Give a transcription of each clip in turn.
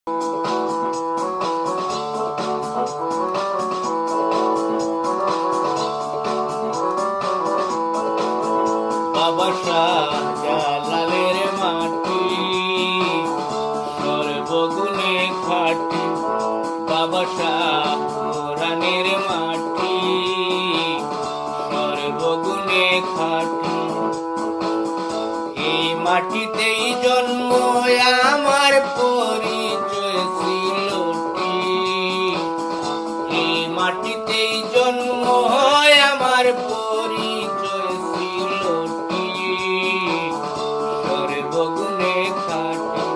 বাবা শাহজালালের মাটি সর্বগুণে খাঁটি, বাবা শাহ কোরআনের মাটি সর্বগুণে খাঁটি। এই মাটিতেই জন্ম আমার পরিচয় সিলটি, এই মাটিতেই জন্ম আমার পরিচয় সিলটি সর্বগুণে খাঁটি,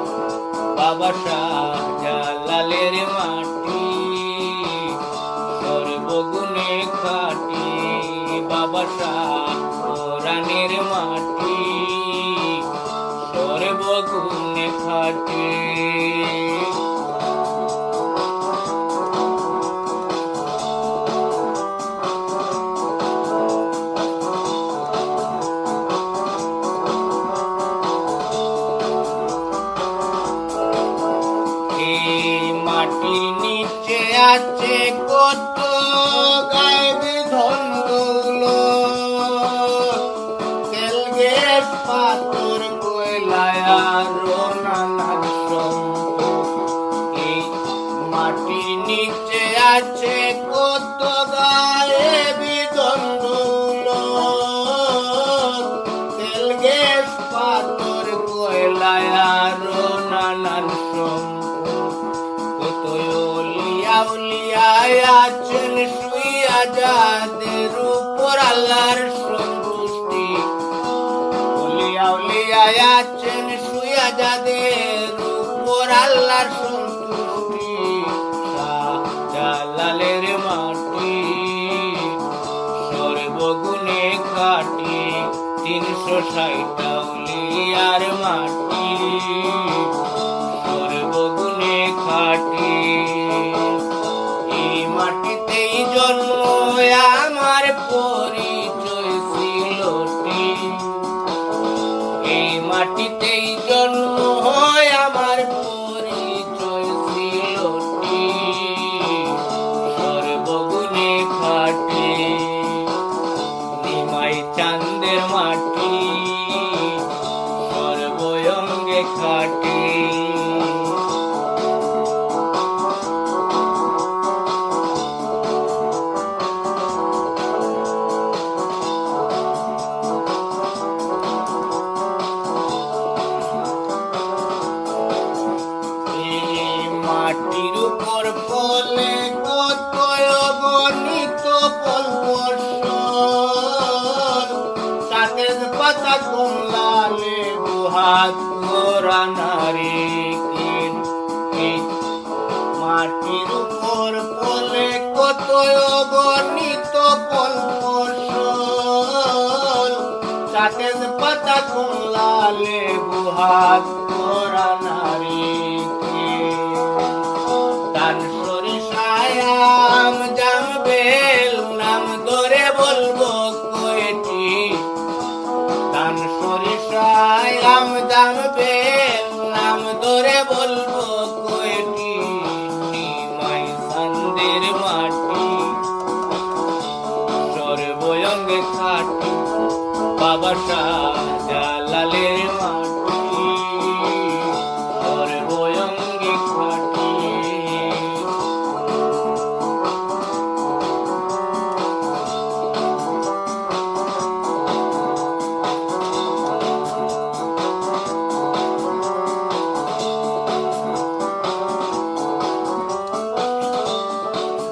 বাবা শাহজালালের মাটি সর্বগুণে খাঁটি, বাবা শাহ কোরআনের মাটি সর্বগুণে খাঁটি। মাটির নিচে আছে কত গায়েবী ধনগুলো, তেল গ্যাস পাথর কয়লায় আরো নানান সম্পদ। এই মাটির নিচে আছে কত গায়েবী ধনগুলো, তেল গ্যাস পাথর কয়লায় আরো নানান সম্পদ। আছেন শুইয়া যাদের উপর আল্লাহর সন্তুষ্টি, আছেন শুইয়া যাদের উপর আল্লাহর সন্তুষ্টি। শাহজালালের মাটি সর্বগুণে খাঁটি, 360 আউলিয়ার মাটি সর্বগুণে খাঁটি। এই মাটিতেই জন্ম আমার পরিচয় সিলটি, এই মাটিতেই জন্ম আমার পরিচয় সিলটি সর্বগুণে খাঁটি। নিমাই চাঁদের মাটি সর্বঙ্গে খাঁটি, মাটির উপর ফলে কত গণিত ফলবর্ষণ, সাতের পাতা কমলা লেবু হাত গোরা নারী। মাটির উপর ফলে কত গণিত ফলবর্ষণ, সাতের পাতা কমলা লেবু হাত গোরা নারী। দান সরিষায় আম জাম বেল নাম ধরে বলবো কয়টি, দান সরিষায় আম জাম বেল নাম ধরে বলবো কয়টি। নিমাই চাঁদের মাটি সর্বঙ্গে খাঁটি, বাবা শাহজালালের মাটি সর্বঙ্গে খাঁটি।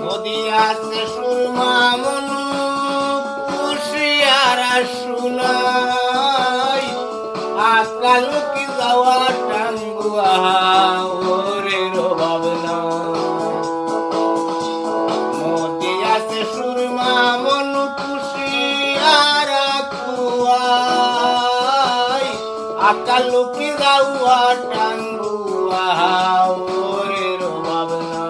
নদী আছে সুরমা মনু কুশিয়ারা শুনাই, আকাল কি যাওয়া টাঙ্গুয়া ওরে ভাবনা। নদী আছে সুরমা মনু কুশিয়ারা খুয়াই, আকাল কি যাওয়া টাঙ্গুয়া ওরে ভাবনা।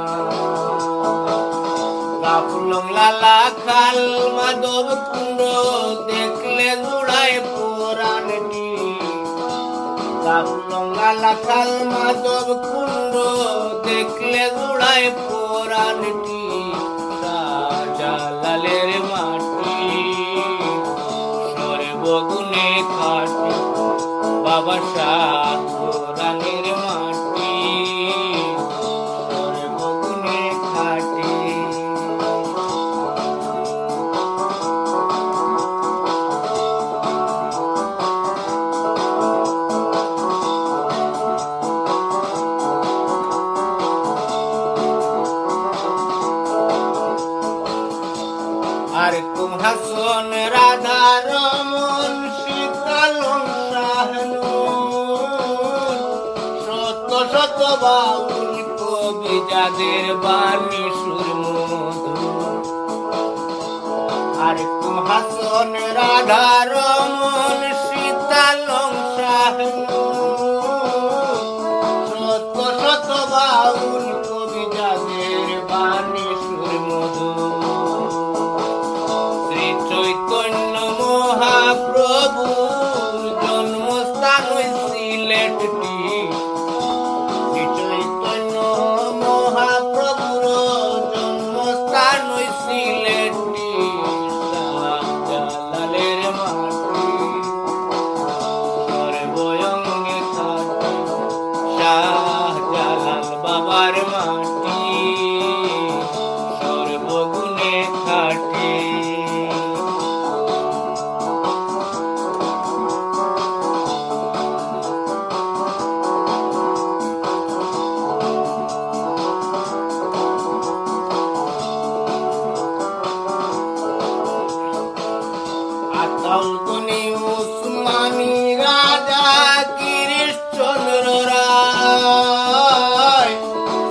কাফলং লালা খাল মাধব কুণ্ড দেখলে জুড়ায় পুরাণটি, কাফলং লালা খাল মাধব কুণ্ড দেখলে জুড়ায় পুরানটি শাহজালালের মাটি সর্বগুণে খাটি বাবা শাহ পুরাণের মাটি সর্বগুণে খাটি আর তুম হাসন রাধা রমন শীতলং শাহনুর শত শত বাউল কবি যাদের বাণী সুর মধুর আর তুম হাসন রাধা রমন শীতলং শাহনুর শত শত বাউল কবি যাদের বাণী সুর মধুর চৈতন্য মহাপ্রভুর জন্মস্থান ওই সিলেটটি শ্রী চৈতন্য মহাপ্রভুর জন্মস্থান ওই সিলেটটি শাহজালালের মাটি সর্বঙ্গে খাটি শাহজালাল বাবার মাটি সর্বগুণে খাটি আতাউলগনি উসমানী রাজা গিরিশচন্দ্র রায়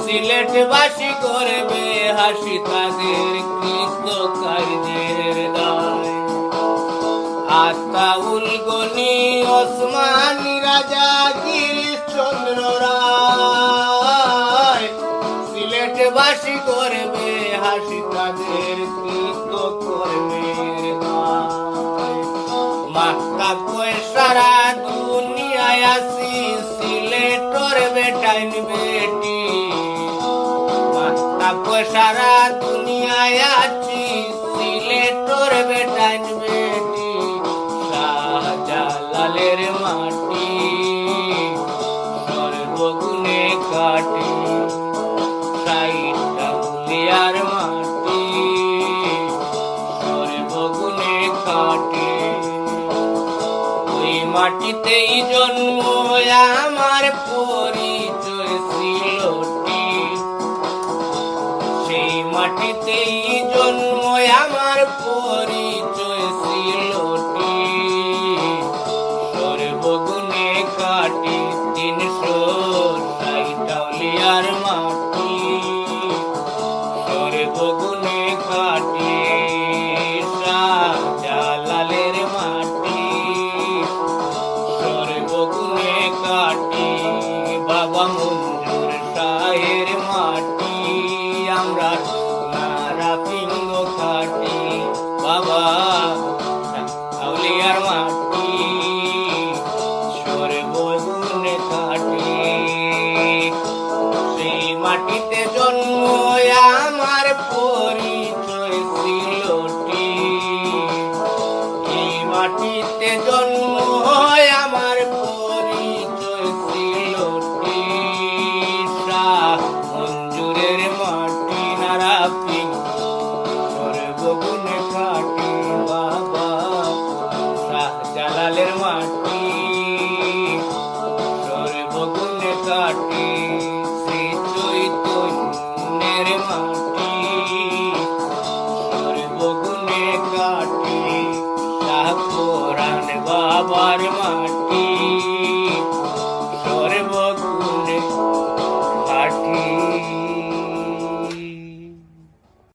সিলেটবাসী করবে হাসি তাদের কৃত কার্যের দায় আতাউলগনি ওসমানী রাজা গিরিশচন্দ্র রায় সিলেটবাসী করবে হাসি তাদের কৃত কর্মের দায় মাক্কা কই সারা দুনিয়ায় আসি সিলেটর বেটাইন বেটি মাক্কা কই সারা দুনিয়ায় আছি সিলেটর বেটাইন বেটি শাহজালালের মাটি সর্বগুণে কাটি সাইটাউলিয়ার মাটি সর্বগুণে কাটি মাটিতেই জন্ম আমার পরিচয় সিলটি সেই মাটিতেই জন্ম আমার পরিচয় সিলটি সর্বগুণে কাটি 360 মাটি সর্বগুণে কাটি শাহজালালের মাটি সর্বগুণে কাটি বাবা মঞ্জুর শাহের মাটি আমরা নারাপিঙ্গ খাটি বাবা আউলিয়ার মাটি সর্বগুণে কাটি সেই মাটিতে জন্ম আমার পরিচয় সিলটি এই মাটিতে জন্ম আমার পরিচয় সিলটি শাহ মঞ্জুরের মাটি নারাপিঙ্গ সর্বগুণে খাটি বাবা শাহজালালের মাটি সর্বগুণে কাটি শ্রী চৈতন্যের মাটি সর্বগুণে কাটি শাহ পুরাণ বাবার মাটি